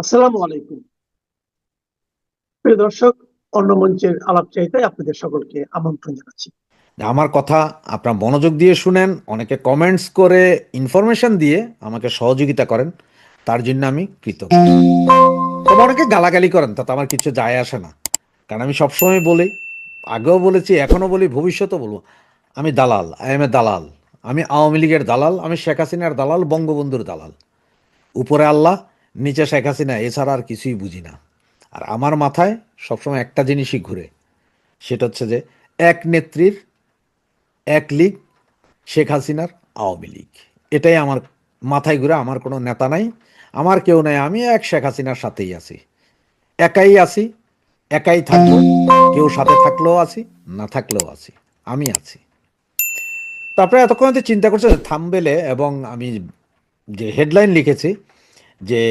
আসসালামু আলাইকুম। প্রিয় দর্শক, অন্য মঞ্চের আলাপচারিতায় আপনাদের সকলকে আমন্ত্রণ জানাচ্ছি। আমার কথা আপনার মনোযোগ দিয়ে শুনেন, অনেকে কমেন্টস করে ইনফরমেশন দিয়ে আমাকে সহযোগিতা করেন, তার জন্য আমি কৃতজ্ঞ। তবে অনেকে গালাগালি করেন, তাতে আমার কিছু যায় আসে না, কারণ আমি সবসময় বলি, আগেও বলেছি, এখনও বলি, ভবিষ্যতেও বলবো, আমি দালাল, আই এম এ দালাল। আমি আওয়ামী লীগের দালাল, আমি শেখ হাসিনার দালাল, বঙ্গবন্ধুর দালাল। উপরে আল্লাহ, নিচে শেখ হাসিনা, এছাড়া আর কিছুই বুঝি না। আর আমার মাথায় সবসময় একটা জিনিসই ঘুরে, সেটা হচ্ছে যে এক নেত্রীর এক লীগ, শেখ হাসিনার আওয়ামী লীগ। এটাই আমার মাথায় ঘুরে। আমার কোনো নেতা নাই, আমার কেউ নাই, আমি এক শেখ হাসিনার সাথেই আছি, একাই আছি, একাই থাকবো। কেউ সাথে থাকলেও আছি, না থাকলেও আছি, আমি আছি। তারপরে এতক্ষণ হয়তো চিন্তা করছে থাম্বনেলে, এবং আমি যে হেডলাইন লিখেছি যে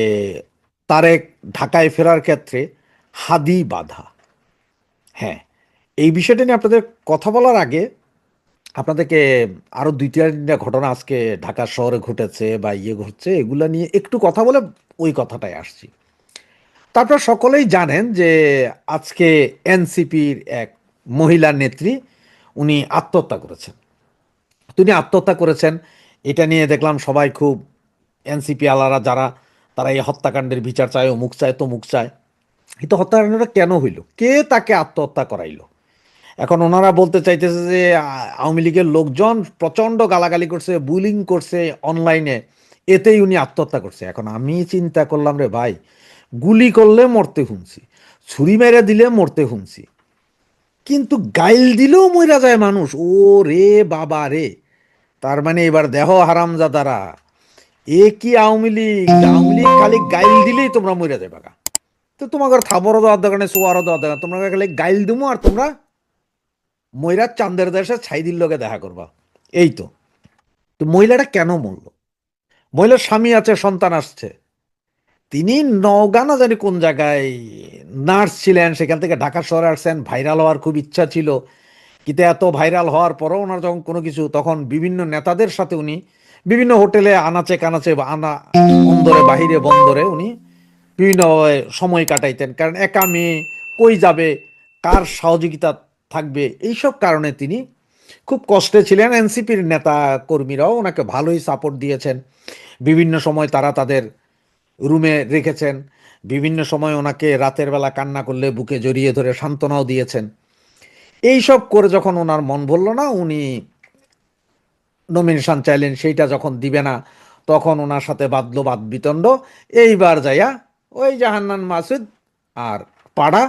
তারেক ঢাকায় ফেরার ক্ষেত্রে হাদি বাধা। হ্যাঁ, এই বিষয়টা নিয়ে আপনাদের কথা বলার আগে আপনাদেরকে আরও দুই তিনটা ঘটনা আজকে ঢাকা শহরে ঘটেছে বা ঘটছে, এগুলো নিয়ে একটু কথা বলে ওই কথাটাই আসছি। তারপর সকলেই জানেন যে আজকে এনসিপির এক মহিলা নেত্রী, উনি আত্মহত্যা করেছেন। তিনি আত্মহত্যা করেছেন, এটা নিয়ে দেখলাম সবাই খুব, এনসিপি আলারা যারা, তারা এই হত্যাকাণ্ডের বিচার চায়, অমুক চায়, তমুক চায়। কিন্তু হত্যাকাণ্ডটা কেন হইল, কে তাকে আত্মহত্যা করাইলো? এখন ওনারা বলতে চাইতেছে যে আওয়ামী লীগের লোকজন প্রচণ্ড গালাগালি করছে, বুলিং করছে অনলাইনে, এতেই উনি আত্মহত্যা করছে। এখন আমি চিন্তা করলাম, রে ভাই, গুলি করলে মরতে শুনছি, ছুরি মেরে দিলে মরতে শুনছি, কিন্তু গাইল দিলেও মইরা যায় মানুষ। ও রে বাবা রে! তার মানে এবার দেহ হারামজাদারা, এ কি আওয়ামী লীগ? আওয়ামী লীগ খালি গাইল দিলেই তোমরা মইরা যাবে গা। তো তোমাকে থাবরও দেওয়ার দরকার নেই, সোয়ারও দেওয়ার দরকার, তোমরা খালি গাইল দিমো আর তোমরা ময়রা চান্দের দেশে ছাইদির লোকে দেখা করবা। এই তো। তো মহিলাটা কেন মরল? মহিলার স্বামী আছে, সন্তান আসছে। তিনি নওগাঁ না জানি কোন জায়গায় নার্স ছিলেন, সেখান থেকে ঢাকা শহরে আসছেন। ভাইরাল হওয়ার খুব ইচ্ছা ছিল, কিন্তু এত ভাইরাল হওয়ার পরও ওনার যখন কোনো কিছু, তখন বিভিন্ন নেতাদের সাথে উনি বিভিন্ন হোটেলে আনাচে কানাচে বা আনা অন্দরে বাহিরে বন্দরে উনি বিভিন্ন সময় কাটাইতেন, কারণ একা মেয়ে, কই যাবে, কার সহযোগিতা থাকবে, এইসব কারণে তিনি খুব কষ্টে ছিলেন। এনসিপির নেতা কর্মীরাও ওনাকে ভালোই সাপোর্ট দিয়েছেন, বিভিন্ন সময় তারা তাদের রুমে রেখেছেন, বিভিন্ন সময় ওনাকে রাতের বেলা কান্না করলে বুকে জড়িয়ে ধরে সান্ত্বনাও দিয়েছেন। এই সব করে যখন ওনার মন ভরল না, উনি নমিনেশন চাইলেন, সেইটা যখন দিবে না, তখন ওনার সাথে বাঁধলো বাদ বিতণ্ড। এইবার যাইয়া ওই জাহান্নান মাসুদ আর পাড়া,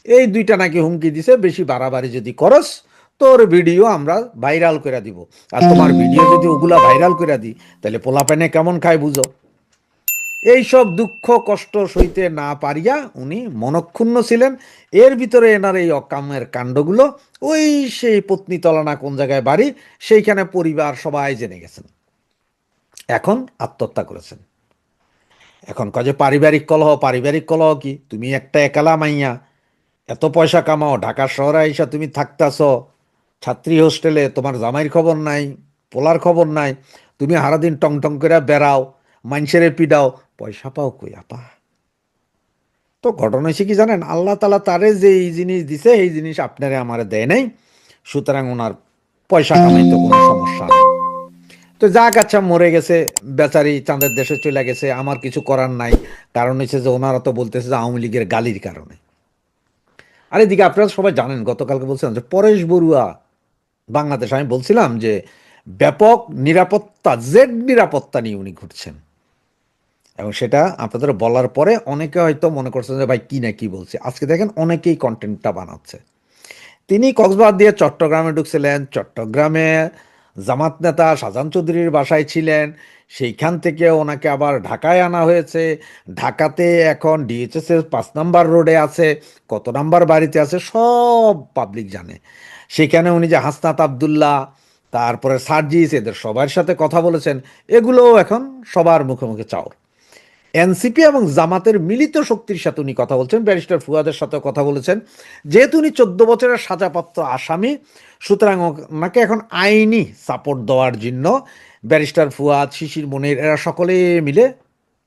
এই দুইটা নাকি হুমকি দিছে, বেশি বাড়াবাড়ি যদি করস তোর ভিডিও আমরা ভাইরাল করে দিব। আর তোমার ভিডিও যদি ওগুলা ভাইরাল করে দিই, তাহলে পোলাপানে কেমন খায় বুঝো। এইসব দুঃখ কষ্ট সইতে না পারিয়া উনি মনক্ষুণ্ণ ছিলেন। এর ভিতরে এনার এই অকামের কাণ্ডগুলো, ওই সেই পত্নীতলা না কোন জায়গায় বাড়ি, সেইখানে পরিবার সবাই জেনে গেছেন। এখন আত্মহত্যা করেছেন। এখন কাজে পারিবারিক কলহ, পারিবারিক কলহ কি? তুমি একটা একালা মাইয়া, এত পয়সা কামাও, ঢাকা শহরে আইসা তুমি থাকতাছ ছাত্রী হোস্টেলে, তোমার জামাইয়ের খবর নাই, পোলার খবর নাই, তুমি সারাদিন টং টং করে বেড়াও, মানুষেরে পিডাও, পয়সা পাও কই আপা? তো ঘটনা হয়েছে কি জানেন, আল্লাহ তালা তারে যে এই জিনিস দিছে, এই জিনিস আপনারে আমারে দেয় নাই, সুতরাং ওনার পয়সা কামাইতে কোনো সমস্যা নেই। তো যাক, আচ্ছা, মরে গেছে বেচারি, চাঁদের দেশে চলে গেছে, আমার কিছু করার নাই। কারণ হচ্ছে যে ওনারা তো বলতেছে যে আওয়ামী লীগের গালির কারণে। আর এদিকে আপনারা সবাই জানেন, গতকালকে বলছিলাম যে পরেশ বড়ুয়া বাংলাদেশ, আমি বলছিলাম যে ব্যাপক নিরাপত্তা, জেড নিরাপত্তা নিয়ে উনি ঘুরছেন। এবং সেটা আপনাদের বলার পরে অনেকে হয়তো মনে করছেন যে ভাই কি না কি বলছে। আজকে দেখেন অনেকেই কন্টেন্টটা বানাচ্ছে। তিনি কক্সবাজার দিয়ে চট্টগ্রামে ঢুকছিলেন, চট্টগ্রামে জামাত নেতা শাহজাহান চৌধুরীর বাসায় ছিলেন, সেইখান থেকে ওনাকে আবার ঢাকায় আনা হয়েছে। ঢাকাতে এখন ডিএচএস এর 5 নম্বর রোডে আছে, কত নাম্বার বাড়িতে আছে সব পাবলিক জানে। সেখানে উনি যে হাসনাত আবদুল্লাহ, তারপরে সার্জিস, এদের সবার সাথে কথা বলেছেন, এগুলোও এখন সবার মুখে মুখে চাওর। এনসিপি এবং জামাতের মিলিত শক্তির সাথে উনি কথা বলছেন, ব্যারিস্টার ফুয়াদের সাথে কথা বলেছেন। যেহেতু উনি 14 বছরের সাজাপ্রাপ্ত আসামি, সুতরাং ওনাকে এখন আইনি সাপোর্ট দেওয়ার জন্য ব্যারিস্টার ফুয়াদ, শিশির মনির, এরা সকলে মিলে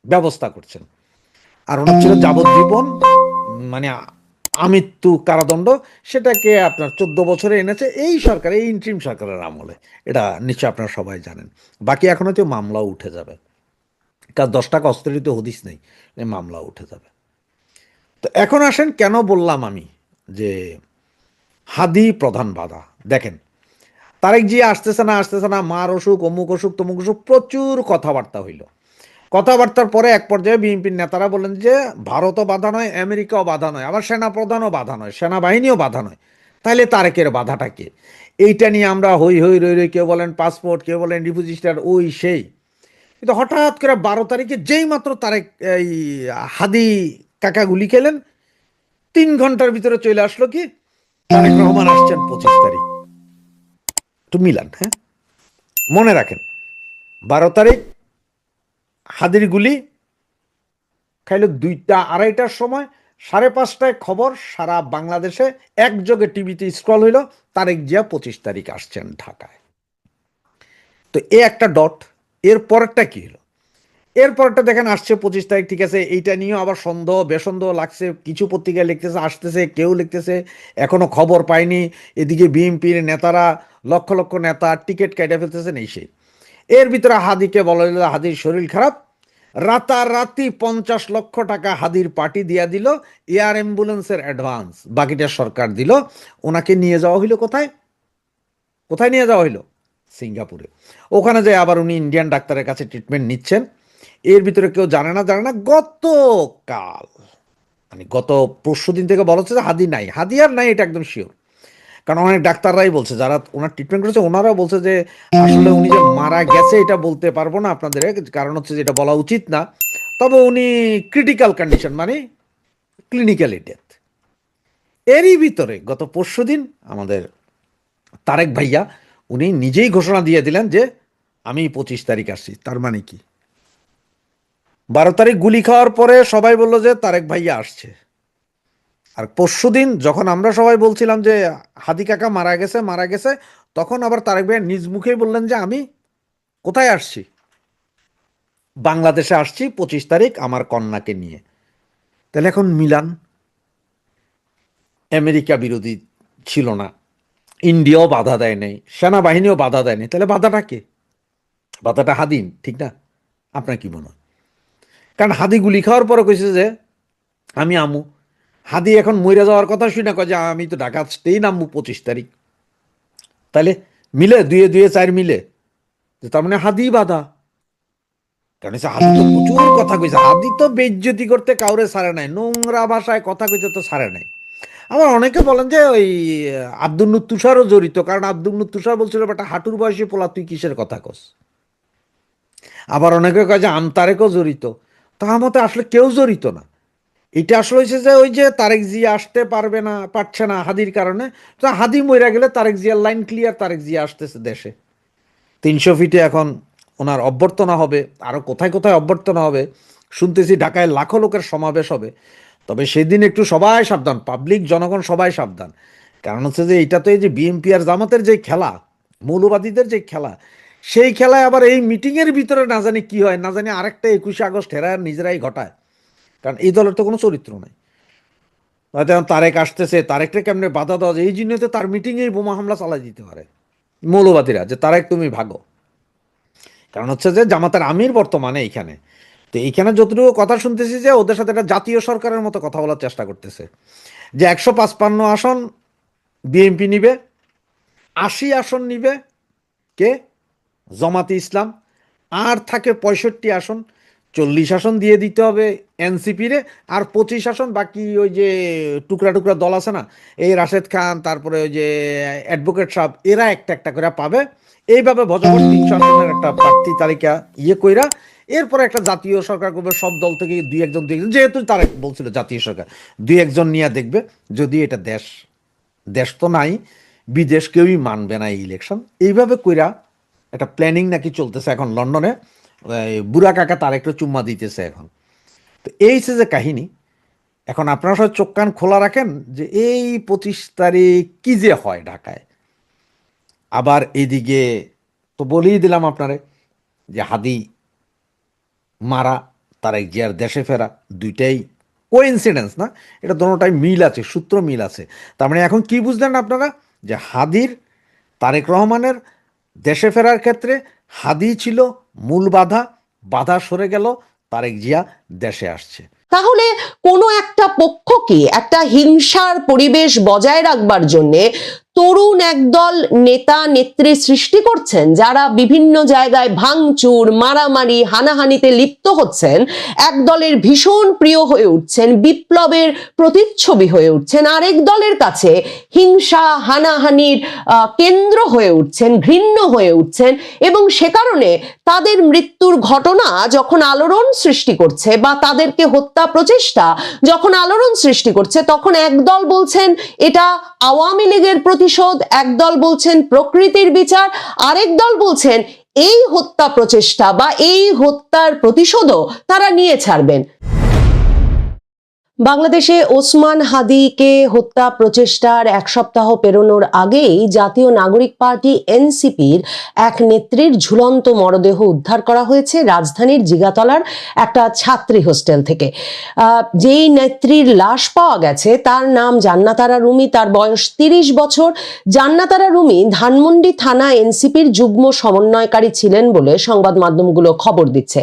ব্যবস্থা করছেন। আর ওনার ছিল যাবজ্জীবন, মানে আমৃত্যু কারাদণ্ড। সেটাকে আপনার 14 বছরে এনেছে এই সরকার, এই ইন্ট্রিম সরকারের আমলে। এটা নিশ্চয় আপনারা সবাই জানেন। বাকি এখন হয়তো মামলাও উঠে যাবে, কারণ 10 টাকা অস্ত্রের তো হদিস নেই, এই মামলাও উঠে যাবে। তো এখন আসেন, কেন বললাম আমি যে হাদি প্রধান বাধা। দেখেন, তারেক জি আসতেছে না, মার অসুখ, অমুক অসুখ, তমুক অসুখ, প্রচুর কথাবার্তা হইল। কথাবার্তার পরে এক পর্যায়ে বিএনপির নেতারা বললেন যে ভারতও বাধা নয়, আমেরিকাও বাধা নয়, আবার সেনাপ্রধানও বাধা নয়, সেনাবাহিনীও বাধা নয়, তাহলে তারেকের বাধাটা কে? এইটা নিয়ে আমরা হই হই রই রই, কেউ বলেন পাসপোর্ট, কেউ বলেন রিফিউজি, ওই সেই। কিন্তু হঠাৎ করে 12 তারিখে যেই মাত্র তারেক এই হাদি কাকা গুলি খেলেন, 3 ঘন্টার ভিতরে চলে আসলো কি তারেক রহমান আসছেন 25 তারিখ। একটু মিলান, হ্যাঁ, মনে রাখেন 12 তারিখ হাদির গুলি খাইল 2টা 2:30টার সময়, 5:30টায় খবর সারা বাংলাদেশে একযোগে টিভিতে স্ক্রল হইল, তারেক জিয়া 25 তারিখ আসছেন ঢাকায়। তো এ একটা ডট। এর পরেরটা কি হলো? এরপরটা দেখেন আসছে 25 তারিখ, ঠিক আছে, এইটা নিয়েও আবার সন্দেহ বেসন্দেহ লাগছে। কিছু পত্রিকায় লিখতেছে আসতেছে, কেউ লিখতেছে এখনো খবর পাইনি। এদিকে বিএনপির নেতারা, লক্ষ লক্ষ নেতা টিকিট কেটে ফেলতেছেন এই সেই। এর ভিতরে হাদিকে বলা হলো হাদির শরীর খারাপ, রাতারাতি 50 লক্ষ টাকা হাদির পার্টি দিয়া দিল, এয়ার অ্যাম্বুলেন্সের অ্যাডভান্স, বাকিটা সরকার দিল। ওনাকে নিয়ে যাওয়া হইলো কোথায়? কোথায় নিয়ে যাওয়া হইলো? সিঙ্গাপুরে। ওখানে যায় আবার উনি ইন্ডিয়ান ডাক্তারের কাছে ট্রিটমেন্ট নিচ্ছেন। এর ভিতরে কেউ জানে না গতকাল, মানে গত পরশু দিন থেকে বলা হচ্ছে যে হাদি নাই, হাদি আর নাই, এটা একদম শিওর। কারণ অনেক ডাক্তাররাই বলছে, যারা ওনার ট্রিটমেন্ট করেছে ওনারাও বলছে যে আসলে উনি যে মারা গেছে এটা বলতে পারবো না আপনাদের, কারণ হচ্ছে যে এটা বলা উচিত না। তবে উনি ক্রিটিক্যাল কন্ডিশন, মানে ক্লিনিক্যালি ডেথ। এরই ভিতরে গত পরশু দিন আমাদের তারেক ভাইয়া উনি নিজেই ঘোষণা দিয়ে দিলেন যে আমি 25 তারিখ আসছি। তার মানে কি? 12 তারিখ গুলি খাওয়ার পরে সবাই বলল যে তারেক ভাইয়া আসছে। আর পরশুদিন যখন আমরা সবাই বলছিলাম যে হাদি কাকা মারা গেছে মারা গেছে, তখন আবার তারেক ভাইয়া নিজ মুখেই বললেন যে আমি কোথায় আসছি? বাংলাদেশে আসছি 25 তারিখ আমার কন্যাকে নিয়ে। তাহলে এখন মিলান। আমেরিকা বিরোধী ছিল না, ইন্ডিয়াও বাধা দেয় নাই, সেনাবাহিনীও বাধা দেয়নি, তাহলে বাধাটা কে? বাধাটা হাদিন, ঠিক না? আপনার কি মনে হয়? কারণ হাদি গুলি খাওয়ার পরে কইছে যে আমি আমু। হাদি এখন মইরা যাওয়ার কথা শুনে কয় যে আমি তো ঢাকা আসতেই নামবো 25 তারিখ। তাহলে মিলে দুয়ে দুয়ে চার মিলে, যে তার মানে হাদি বাধা। কারণ হচ্ছে হাদি তো প্রচুর কথা কইছে, হাদি তো বেইজ্জতি করতে কাউরে ছাড়ে নাই, নোংরা ভাষায় কথা কইতে তো ছাড়ে নাই। আবার অনেকে বলেন যে ওই আব্দুল নুর তুষারও জড়িত, কারণ আব্দুল নুর তুষার বলছিল বেটা হাঁটুর বয়সী পোলা তুই কিসের কথা কস। আবার অনেকে কয় যে আমতারেকও জড়িত। তার মতে আসলে কেউ জড়িত না। এটা আসলে হয়েছে যে ওই যে তারেক জিয়া আসতে পারছে না হাদির কারণে। তো হাদি মইরা গেলে তারেক জিয়ার লাইন ক্লিয়ার, তারেক জিয়া আসতেছে দেশে। 300 ফিটে এখন ওনার অভ্যর্থনা হবে, আরো কোথায় কোথায় অভ্যর্থনা হবে। শুনতেছি ঢাকায় লাখো লোকের সমাবেশ হবে। তবে সেদিন একটু সবাই সাবধান, পাবলিক জনগণ সবাই সাবধান। কারণ হচ্ছে যে এটা তো এই যে বিএনপি আর জামাতের যে খেলা, মৌলবাদীদের যে খেলা, সেই খেলায় আবার এই মিটিংয়ের ভিতরে না জানি কি হয়, না জানি আরেকটা 21শে আগস্ট হেরা নিজেরাই ঘটায়। কারণ এই দলের তো কোনো চরিত্র নাই। হয়তো এখন তারেক আসতেছে, তারেকটা কেমনে বাধা দেওয়া যায়, এই জন্য তো তার মিটিংয়েই বোমা হামলা চালাই দিতে পারে মৌলবাদীরা, যে তারেক তুমি ভাগো। কারণ হচ্ছে যে জামাতের আমির বর্তমানে এইখানে। তো এইখানে যতটুকু কথা শুনতেছি যে ওদের সাথে একটা জাতীয় সরকারের মতো কথা বলার চেষ্টা করতেছে, যে 155 আসন বিএনপি নিবে, 80 আসন নিবে কে? জামাতে ইসলাম। আর থাকে 65 আসন, 40 আসন দিয়ে দিতে হবে এনসিপি রে, আর 25 আসন বাকি ওই যে টুকরা টুকরা দল আছে না, এই রাশেদ খান, তারপরে ওই যে অ্যাডভোকেট সাহেব, এরা একটা একটা করে পাবে। এইভাবে ভজঘট 300 আসনের একটা প্রার্থী তালিকা কইরা এরপরে একটা জাতীয় সরকার করবে, সব দল থেকে দুই একজন, যেহেতু তারা বলছিল জাতীয় সরকার, দুই একজন নিয়ে দেখবে। যদি এটা দেশ, দেশ তো নাই, বিদেশ কেউই মানবে না এই ইলেকশন। এইভাবে কইরা একটা প্ল্যানিং নাকি চলতেছে এখন লন্ডনে। বুড়া কাকা তার একটু চুম্মা দিতেছে এখন। তো এই হচ্ছে যে কাহিনী। এখন আপনারা সবাই চোখ কান খোলা রাখেন যে এই 25 তারিখ কি যে হয় ঢাকায়। আবার এইদিকে তো বলেই দিলাম আপনারে যে হাদি মারা তারেক জিয়ার দেশে ফেরা, দুইটাই কোইন্সিডেন্স না, এটা দোনোটাই মিল আছে, সূত্র মিল আছে। তার মানে এখন কি বুঝলেন আপনারা, যে হাদির, তারেক রহমানের দেশে ফেরার ক্ষেত্রে হাদি ছিল মূল বাধা, বাধা সরে গেল, তারেক জিয়া দেশে আসছে। তাহলে কোনো একটা পক্ষকে একটা হিংসার পরিবেশ বজায় রাখবার জন্যে তরুণ একদল নেতা নেত্রী সৃষ্টি করছেন, যারা বিভিন্ন জায়গায় ভাঙচুর, মারামারি, হানাহানিতে লিপ্ত হচ্ছেন, একদলের ভীষণ প্রিয় হয়ে উঠছেন, বিপ্লবের প্রতিচ্ছবি হয়ে উঠছেন, আরেক দলের কাছে হিংসা হানাহানির কেন্দ্র হয়ে উঠছেন, ঘৃণ্য হয়ে উঠছেন, এবং সে কারণে তাদের মৃত্যুর ঘটনা যখন আলোড়ন সৃষ্টি করছে বা তাদেরকে হত্যা প্রচেষ্টা যখন আলোড়ন সৃষ্টি করছে, তখন একদল বলছেন এটা আওয়ামী লীগের প্রতিশোধ, একদল বলছেন প্রকৃতির বিচার, আরেক দল বলছেন এই হত্যা প্রচেষ্টা বা এই হত্যার প্রতিশোধও তারা নিয়ে ছাড়বেন। বাংলাদেশে ওসমান হাদিকে হত্যা প্রচেষ্টার এক সপ্তাহ পেরোনোর আগেই জাতীয় নাগরিক পার্টি এনসিপির এক নেত্রীর ঝুলন্ত মরদেহ উদ্ধার করা হয়েছে রাজধানীর জিগাতলার একটা ছাত্রী হোস্টেল থেকে। যেই নেত্রীর লাশ পাওয়া গেছে তার নাম জান্নাতারা রুমি, তার বয়স 30 বছর। জান্নাতারা রুমি ধানমন্ডি থানা এনসিপির যুগ্ম সমন্বয়কারী ছিলেন বলে সংবাদ মাধ্যমগুলো খবর দিচ্ছে।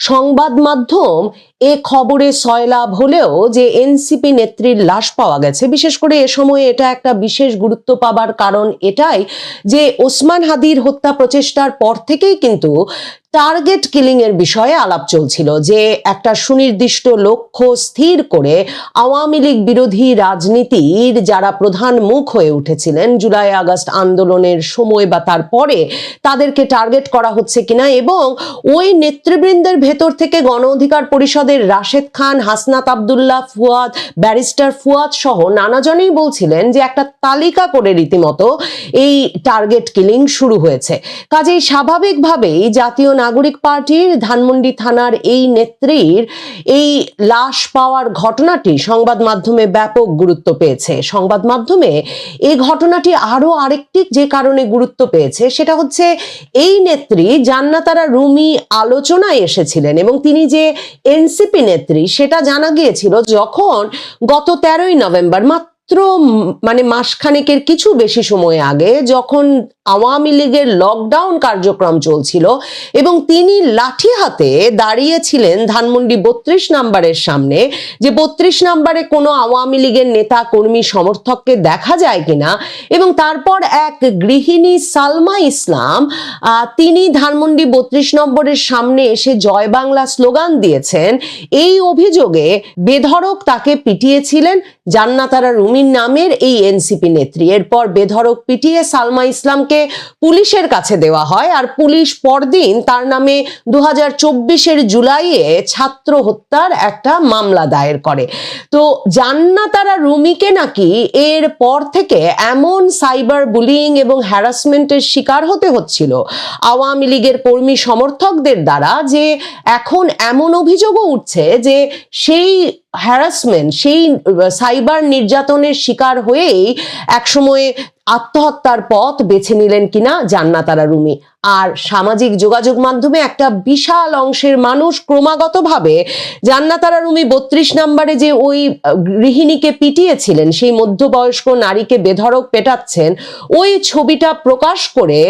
সংবাদ মাধ্যম এ খবরে সয়লাভ হলেও যে এনসিপি নেত্রীর লাশ পাওয়া গেছে, বিশেষ করে এ সময়ে এটা একটা বিশেষ গুরুত্ব পাবার কারণ এটাই যে ওসমান হাদির হত্যা প্রচেষ্টার পর থেকেই কিন্তু টার্গেট কিলিং এর বিষয়ে আলাপ চলছিল, যে একটা সুনির্দিষ্ট লক্ষ্য স্থির করে আওয়ামী লীগ বিরোধী রাজনীতির যারা প্রধান মুখ হয়ে উঠেছিলেন জুলাই আগস্ট আন্দোলনের সময় বা তারপরে, তাদেরকে টার্গেট করা হচ্ছে কিনা, এবং ওই নেতৃবৃন্দের ভেতর থেকে গণ অধিকার পরিষদের রাশেদ খান, হাসনাত আব্দুল্লাহ, ফুয়াদ, ব্যারিস্টার ফুয়াদ সহ নানাজনেই বলছিলেন যে একটা তালিকা করে রীতিমতো এই টার্গেট কিলিং শুরু হয়েছে। কাজেই স্বাভাবিকভাবেই জাতীয় নাগরিক পার্টির ধানমন্ডি থানার এই নেত্রীর এই লাশ পাওয়ার ঘটনাটি সংবাদ মাধ্যমে ব্যাপক গুরুত্ব পেয়েছে। সংবাদ মাধ্যমে এই ঘটনাটি আরো আরেকটি যে কারণে গুরুত্ব পেয়েছে সেটা হচ্ছে এই নেত্রী জান্নাতারা রুমি আলোচনায় এসেছিলেন, এবং তিনি যে এনসিপি নেত্রী সেটা জানা গিয়েছিল যখন গত 13ই নভেম্বর, মাত্র মাসখানেকের কিছু বেশি সময় আগে, যখন আওয়ামী লীগের লকডাউন কার্যক্রম চলছিল এবং তিনি লাঠি হাতে দাঁড়িয়েছিলেন ধানমন্ডি 32 নম্বরের সামনে, যে 32 নম্বরে কোনো আওয়ামী লীগের নেতা কর্মী সমর্থককে দেখা যায় কিনা, এবং তারপর এক গৃহিণী সালমা ইসলাম তিনি ধানমন্ডি 32 নম্বরের সামনে এসে জয় বাংলা স্লোগান দিয়েছেন। এই অভিযোগে বেধড়ক তাকে পিটিয়েছিলেন জান্নাতারা রুমির নামের এই এনসিপি নেত্রী। এরপর বেধড়ক পিটিয়ে সালমা ইসলামকে পুলিশের কাছে দেওয়া হয়, আর পুলিশ পরদিন তার নামে 2024-এর জুলাইয়ে ছাত্র হত্যার একটা মামলা দায়ের করে। তো জান্নাতারা রুমিকে নাকি এর পর থেকে এমন সাইবার বুলিং এবং হ্যারাসমেন্টের শিকার হতে হচ্ছিল আওয়ামী লীগের কর্মী সমর্থকদের দ্বারা, যে এখন এমন অভিযোগও উঠছে যে সেই হ্যারাসমেন্ট, সেই সাইবার নির্যাতনের শিকার হয়েই একসময় আত্মহত্যার পথ বেছে নিলেন কিনা জান্নাতারা রুমি। আর সামাজিক যোগাযোগ মাধ্যমে একটা বিশাল অংশের মানুষ ক্রমাগতভাবে জান্নাতারা রুমি 32 নম্বরে যে ওই গৃহিণীকে পিটিয়েছিলেন, সেই মধ্যবয়স্ক নারীকে বেধড়ক পেটাচ্ছেন, ওই ছবিটা প্রকাশ করে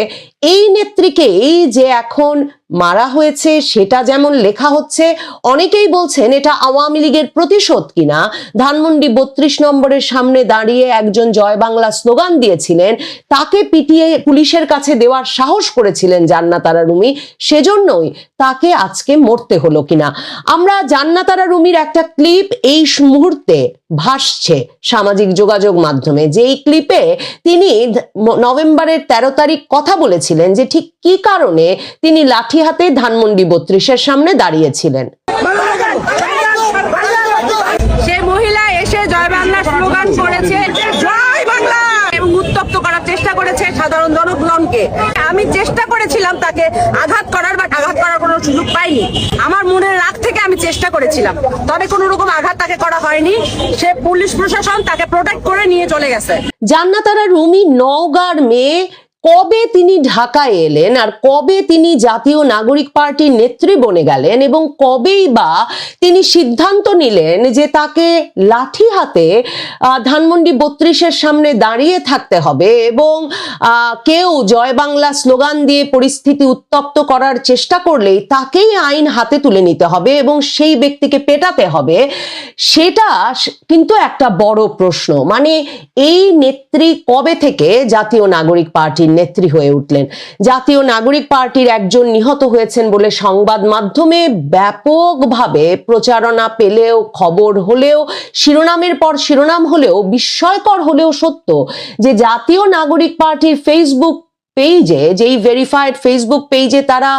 এই নেত্রীকেই যে এখন মারা হয়েছে সেটা যেমন লেখা হচ্ছে, অনেকেই বলছেন এটা আওয়ামী লীগের প্রতিশোধ কিনা। ধানমন্ডি 32 নম্বরের সামনে দাঁড়িয়ে একজন জয় বাংলা স্লোগান দিয়েছিলেন, তাকে পিটিয়ে পুলিশের কাছে দেওয়ার সাহস করেছিলেন জান্নাতারা রুমি, সেজন্যই তাকে আজকে মরতে হলো কিনা। আমরা জান্নাতারা রুমির একটা ক্লিপ এই মুহূর্তে ভাসছে সামাজিক যোগাযোগ মাধ্যমে, যেই ক্লিপে তিনি নভেম্বরের 13 তারিখ কথা বলেছিলেন যে ঠিক কি কারণে তিনি লাঠি হাতে ধানমন্ডি 32-এর সামনে দাঁড়িয়েছিলেন। সেই মহিলা এসে জয় বাংলা স্লোগান করেছে, জয় বাংলা, এবং উত্তপ্ত করার চেষ্টা করেছে সাধারণ জনগণকে। আমি চেষ্টা করেছিলাম তাকে আঘাত করার, বা আঘাত করার কোনো সুযোগ পাইনি। আমার মনের রাগ থেকে আমি চেষ্টা করেছিলাম, তবে কোনো রকম আঘাত তাকে করা হয়নি। সে পুলিশ প্রশাসন তাকে প্রোটেক্ট করে নিয়ে চলে গেছে। জান্নাতারা রুমি নওগাঁর মেয়ে, কবে তিনি ঢাকায় এলেন আর কবে তিনি জাতীয় নাগরিক পার্টির নেত্রী বনে গেলেন এবং কবেই বা তিনি সিদ্ধান্ত নিলেন যে তাকে লাঠি হাতে ধানমন্ডি 32-এর সামনে দাঁড়িয়ে থাকতে হবে এবং কেউ জয় বাংলা স্লোগান দিয়ে পরিস্থিতি উত্তপ্ত করার চেষ্টা করলেই তাকেই আইন হাতে তুলে নিতে হবে এবং সেই ব্যক্তিকে পেটাতে হবে, সেটা কিন্তু একটা বড় প্রশ্ন। মানে এই নেত্রী কবে থেকে জাতীয় নাগরিক পার্টির নেত্রী হয়ে উঠলেন? জাতীয় নাগরিক পার্টির একজন নিহত হয়েছেন বলে সংবাদ মাধ্যমে ব্যাপকভাবে প্রচারণা পেলেও, খবর হলেও, শিরোনামের পর শিরোনাম হলেও, বিস্ময়কর হলেও সত্য যে জাতীয় নাগরিক পার্টির ফেসবুক পেজে, যেই ভেরিফাইড ফেসবুক পেজে তারা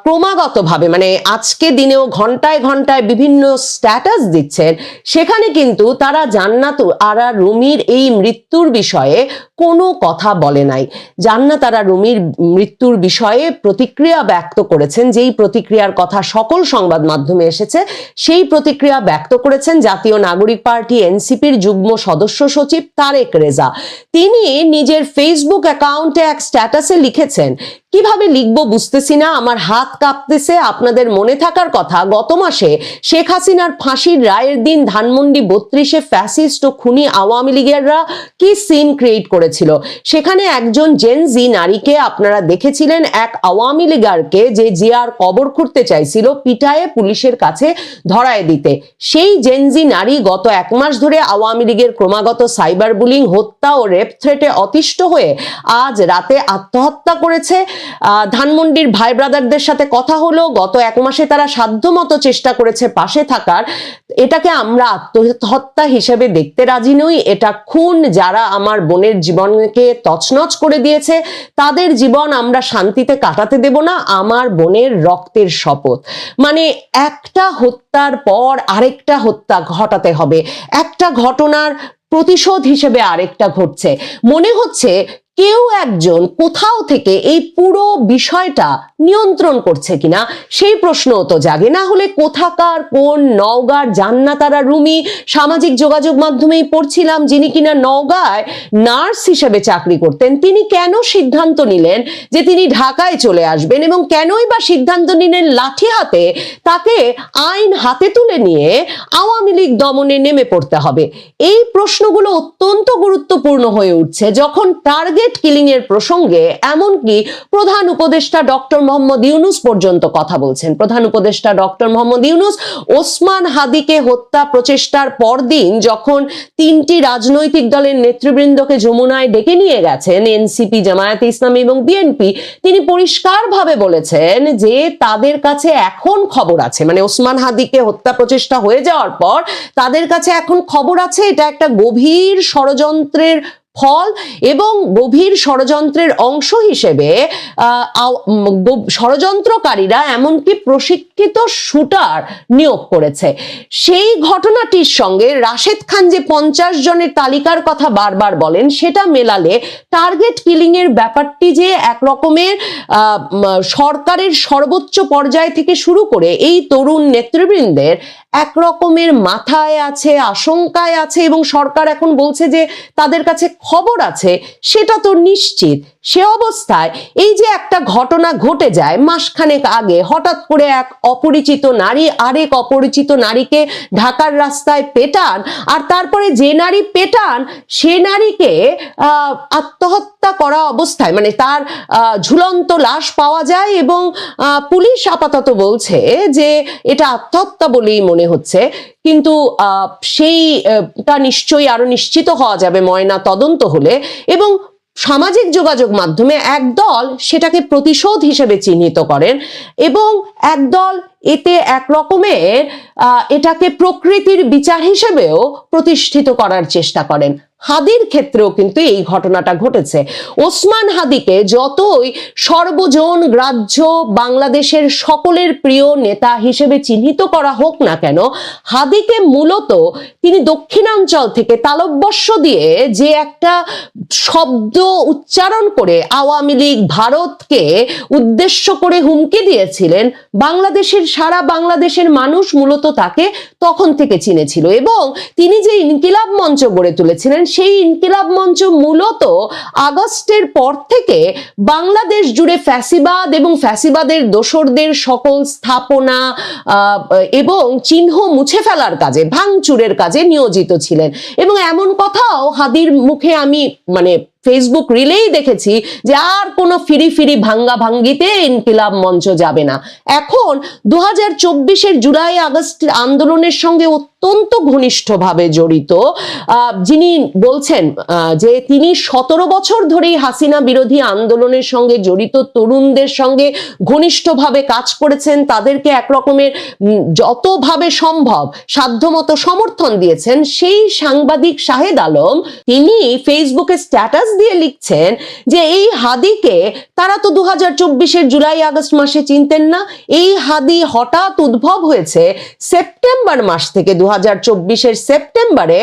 ক্রমাগতভাবে, মানে আজকে দিনেও ঘন্টায় ঘন্টায় বিভিন্ন স্ট্যাটাস দিচ্ছেন, সেখানে কিন্তু তারা জান্নাত আরা রুমির এই মৃত্যুর বিষয়ে কোনো কথা বলে নাই। জান্নাত আরা রুমির মৃত্যুর বিষয়ে প্রতিক্রিয়া ব্যক্ত করেছেন, যেই প্রতিক্রিয়ার কথা সকল সংবাদ মাধ্যমে এসেছে, সেই প্রতিক্রিয়া ব্যক্ত করেছেন জাতীয় নাগরিক পার্টি এনসিপির যুগ্ম সদস্য সচিব তারেক রেজা। তিনি নিজের ফেসবুক অ্যাকাউন্টে এক স্ট্যাটাসে লিখেছেন, কিভাবে লিখবো বুঝতেছি না, আমার হাত কাঁপতেছে। আপনাদের মনে থাকার কথা, গত মাসে শেখ হাসিনার ফাঁসির রায়ের দিন ধানমন্ডি 32-এ ফ্যাসিস্ট ও খুনি আওয়ামী লীগেররা কি সিন ক্রিয়েট করেছিল। সেখানে একজন জেনজি নারীকে আপনারা দেখেছিলেন, এক আওয়ামী লীগারকে যে জিয়ার কবর খুঁড়তে চাইছিল পিটায়ে পুলিশের কাছে ধরায় দিতে। সেই জেনজি নারী গত 1 মাস ধরে আওয়ামী লীগের ক্রমাগত সাইবার বুলিং, হত্যা ও রেপ থ্রেটে অতিষ্ঠ হয়ে আজ রাতে আত্মহত্যা করেছে। ধানমন্ডির ভাই ব্রাদারদের সাথে কথা হলো, গত 1 মাসে তারা সাধ্যমতো চেষ্টা করেছে পাশে থাকার। এটাকে আমরা আত্মহত্যা হিসেবে দেখতে রাজি নই, এটা খুন। যারা আমার বোনের জীবনকে তছনছ করে দিয়েছে তাদের জীবন আমরা শান্তিতে কাটাতে দেব না, আমার বোনের রক্তের শপথ। মানে একটা হত্যার পর আরেকটা হত্যা ঘটাতে হবে, একটা ঘটনার প্রতিশোধ হিসেবে আরেকটা ঘটছে। মনে হচ্ছে কেউ একজন কোথাও থেকে এই পুরো বিষয়টা নিয়ন্ত্রণ করছে কিনা সেই প্রশ্নও তো জাগে। না হলে কোথাকার কোন নওগাঁর জান্নাত আরা রুমি, সামাজিক যোগাযোগ মাধ্যমেই পড়ছিলাম, যিনি কিনা নওগাঁয় নার্স হিসেবে চাকরি করতেন, তিনি কেন সিদ্ধান্ত নিলেন যে তিনি ঢাকায় চলে আসবেন এবং কেনই বা সিদ্ধান্ত নিলেন লাঠি হাতে তাকে আইন হাতে তুলে নিয়ে আওয়ামী লীগ দমনে নেমে পড়তে হবে? এই প্রশ্নগুলো অত্যন্ত গুরুত্বপূর্ণ হয়ে উঠছে যখন টার্গেট কিলিং এর প্রসঙ্গে এমনকি প্রধান উপদেষ্টা ডক্টর মোহাম্মদ ইউনূস পর্যন্ত কথা বলছেন। প্রধান উপদেষ্টা ডক্টর মোহাম্মদ ইউনূস ওসমান হাদিকে হত্যা প্রচেষ্টার পরদিন যখন 3টি রাজনৈতিক দলের নেতৃবৃন্দকে যমুনায় ডেকে নিয়ে গেছেন, এনসিপি, জামায়াতে ইসলামী এবং বিএনপি, তিনি পরিষ্কারভাবে বলেছেন যে তাদের কাছে এখন খবর আছে, মানে ওসমান হাদিকে হত্যা প্রচেষ্টা হয়ে যাওয়ার পর তাদের কাছে এখন খবর আছে এটা একটা গভীর ষড়যন্ত্রের ফল এবং গভীর ষড়যন্ত্রের অংশ হিসেবে ষড়যন্ত্রকারীরা এমনকি প্রশিক্ষিত শুটার নিয়োগ করেছে। সেই ঘটনাটির সঙ্গে রাশেদ খান যে 50 জনের তালিকার কথা বারবার বলেন, সেটা মেলালে টার্গেট কিলিং এর ব্যাপারটি যে এক রকমের সরকারের সর্বোচ্চ পর্যায় থেকে শুরু করে এই তরুণ নেতৃবৃন্দের এক রকমের মাথায় আছে, আশঙ্কায় আছে এবং সরকার এখন বলছে যে তাদের কাছে খবর আছে, সেটা তো নিশ্চিত। সে অবস্থায় এই যে একটা ঘটনা ঘটে যায় মাসখানেক আগে, হঠাৎ করে এক অপরিচিত নারী আরেক অপরিচিত নারীকে ঢাকার রাস্তায় পেটান, আর তারপরে যে নারী পেটান সে নারীকে আত্মহত্যা করা অবস্থায়, মানে তার ঝুলন্ত লাশ পাওয়া যায় এবং পুলিশ আপাতত বলছে যে এটা আত্মহত্যা বলেই মনে হচ্ছে, কিন্তু সেইটা নিশ্চয়ই আরো নিশ্চিত হওয়া যাবে ময়না তদন্ত হলে। এবং সামাজিক যোগাযোগ মাধ্যমে একদল সেটাকে প্রতিশোধ হিসেবে চিহ্নিত করেন এবং একদল এতে এক রকমের এটাকে প্রকৃতির বিচার হিসেবেও প্রতিষ্ঠিত করার চেষ্টা করেন। হাদির ক্ষেত্রেও কিন্তু এই ঘটনাটা ঘটেছে। ওসমান হাদিকে যতই সর্বজন গ্রাহ্য বাংলাদেশের সকলের প্রিয় নেতা হিসেবে চিহ্নিত করা হোক না কেন, হাদিকে মূলত তিনি দক্ষিণাঞ্চল থেকে তালব্যস্য দিয়ে যে একটা শব্দ উচ্চারণ করে আওয়ামী লীগ ভারতকে উদ্দেশ্য করে হুমকি দিয়েছিলেন, সারা বাংলাদেশের মানুষ মূলত তাকে তখন থেকে চিনেছিল এবং তিনি যে ইনকিলাব মঞ্চ গড়ে তুলেছিলেন সেই ইনকিলাব মঞ্চ মূলত আগস্টের পর থেকে বাংলাদেশ জুড়ে ফ্যাসিবাদ এবং ফ্যাসিবাদের দোসরদের সকল স্থাপনা এবং চিহ্ন মুছে ফেলার কাজে, ভাঙচুরের কাজে নিয়োজিত ছিলেন। এবং এমন কথাও হাদির মুখে আমি ফেসবুক রিলেই দেখেছি যে আর কোনো ফিরি ভাঙ্গা ভাঙ্গিতে ইনকিলাব মঞ্চ যাবে না। এখন 2024-এর জুলাই আগস্ট আন্দোলনের সঙ্গে অত্যন্ত ঘনিষ্ঠভাবে জড়িত যিনি বলছেন যে তিনি 17 বছর ধরেই হাসিনা বিরোধী আন্দোলনের সঙ্গে জড়িত তরুণদের সঙ্গে ঘনিষ্ঠভাবে কাজ করেছেন, তাদেরকে একরকমের যতভাবে সম্ভব সাধ্যমতো সমর্থন দিয়েছেন, সেই সাংবাদিক শাহেদ আলম তিনি ফেসবুকে স্ট্যাটাস দিয়ে লিখছেন যে এই হাদিকে তারা তো 2024-এর জুলাই আগস্ট মাসে চিনতেন না, এই হাদি হঠাৎ উদ্ভব হয়েছে সেপ্টেম্বর মাস থেকে। 2024-এর সেপ্টেম্বরে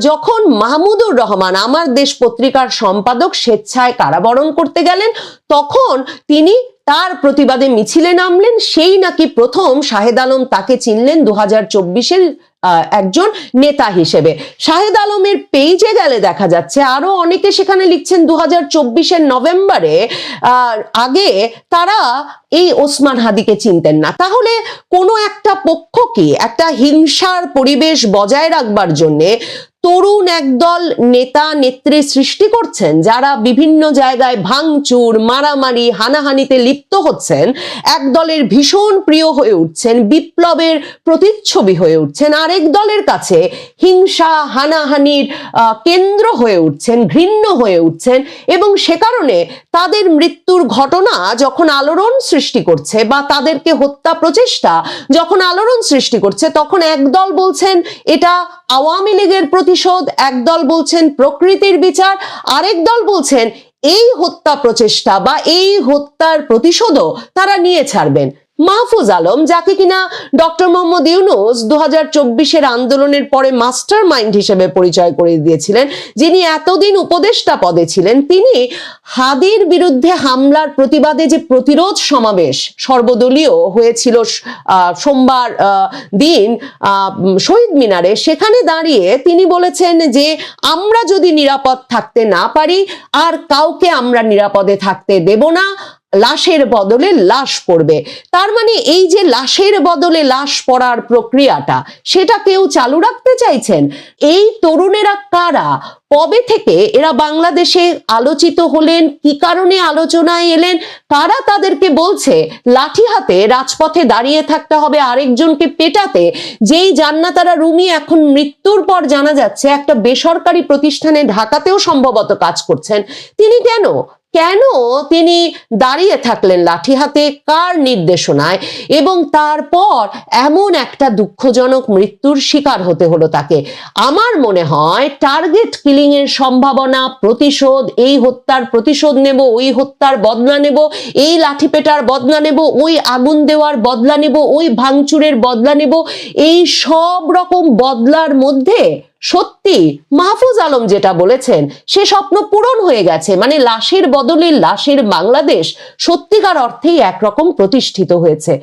যখন মাহমুদুর রহমান আমার দেশ পত্রিকার সম্পাদক স্বেচ্ছায় কারাবরণ করতে গেলেন, তখন তিনি তার প্রতিবাদে মিছিলে নামলেন। সেই নাকি প্রথম শাহেদ আলম তাকে চিনলেন 2024-এর একজন নেতা হিসেবে। শাহেদ আলমের পেজে গেলে দেখা যাচ্ছে আরো অনেকে সেখানে লিখছেন 2024-এর নভেম্বরে আগে তারা এই ওসমান হাদিকে চিনতেন না। তাহলে কোনো একটা পক্ষ কি একটা হিংসার পরিবেশ বজায় রাখবার জন্যে তরুণ একদল নেতা নেত্রী সৃষ্টি করছেন, যারা বিভিন্ন জায়গায় ভাঙচুর, মারামারি, হানাহানিতে লিপ্ত হচ্ছেন, এক দলের ভীষণ প্রিয় হয়ে উঠছেন, বিপ্লবের প্রতিচ্ছবি হয়ে উঠছেন, আরেক দলের কাছে হিংসা হানাহানির কেন্দ্র হয়ে উঠছেন, ঘৃণ্য হয়ে উঠছেন, এবং সে কারণে তাদের মৃত্যুর ঘটনা যখন আলোড়ন সৃষ্টি করছে বা তাদেরকে হত্যা প্রচেষ্টা যখন আলোড়ন সৃষ্টি করছে, তখন একদল বলছেন এটা আওয়ামী লীগের প্রতিশোধ, একদল বলছেন প্রকৃতির বিচার, আরেক দল বলছেন এই হত্যা প্রচেষ্টা বা এই হত্যার প্রতিশোধও তারা নিয়ে ছাড়বেন। মাহফুজ আলম, যাকে কিনা ডক্টর মোহাম্মদ ইউনূস 2024-এর আন্দোলনের পরে মাস্টার মাইন্ড হিসেবে পরিচয় করে দিয়েছিলেন, যিনি এতদিন উপদেষ্টা পদে ছিলেন, তিনি হাদির বিরুদ্ধে হামলার প্রতিবাদে যে প্রতিরোধ সমাবেশ সর্বদলীয় হয়েছিল সোমবার দিন শহীদ মিনারে, সেখানে দাঁড়িয়ে তিনি বলেছেন যে আমরা যদি নিরাপদ থাকতে না পারি আর কাউকে আমরা নিরাপদে থাকতে দেব না, লাশের বদলে লাশ পড়বে। তার মানে এই যে লাশের বদলে লাশ পড়ার প্রক্রিয়াটা, সেটা কেউ চালু রাখতে চাইছেন। এই তরুণেরা কারা, কবে থেকে এরা বাংলাদেশে আলোচিত হলেন, কি কারণে আলোচনায় এলেন, কারা তাদেরকে বলছে লাঠি হাতে রাজপথে দাঁড়িয়ে থাকতে হবে আরেকজনকে পেটাতে? যেই জান্নাতারা রুমি এখন মৃত্যুর পর জানা যাচ্ছে একটা বেসরকারি প্রতিষ্ঠানে ঢাকাতেও সম্ভবত কাজ করছেন, তিনি কেন তিনি দাঁড়িয়ে থাকলেন লাঠি হাতে, কার নির্দেশনায়? এবং তারপর এমন একটা দুঃখজনক মৃত্যুর শিকার হতে হলো তাকে। আমার মনে হয় টার্গেট কিলিং এর সম্ভাবনা, প্রতিশোধ, এই হত্যার প্রতিশোধ নেব, ওই হত্যার বদলা নেব, এই লাঠি পেটার বদলা নেব, ওই আগুন দেওয়ার বদলা নেব, ওই ভাঙচুরের বদলা নেব, এই সব রকম বদলার মধ্যে সত্যি মাহফুজ আলম যেটা বলেছেন সে স্বপ্ন পূরণ হয়ে গেছে। মানে লাশের বদলে লাশের বাংলাদেশ সত্যিকার অর্থেই একরকম প্রতিষ্ঠিত হয়েছে।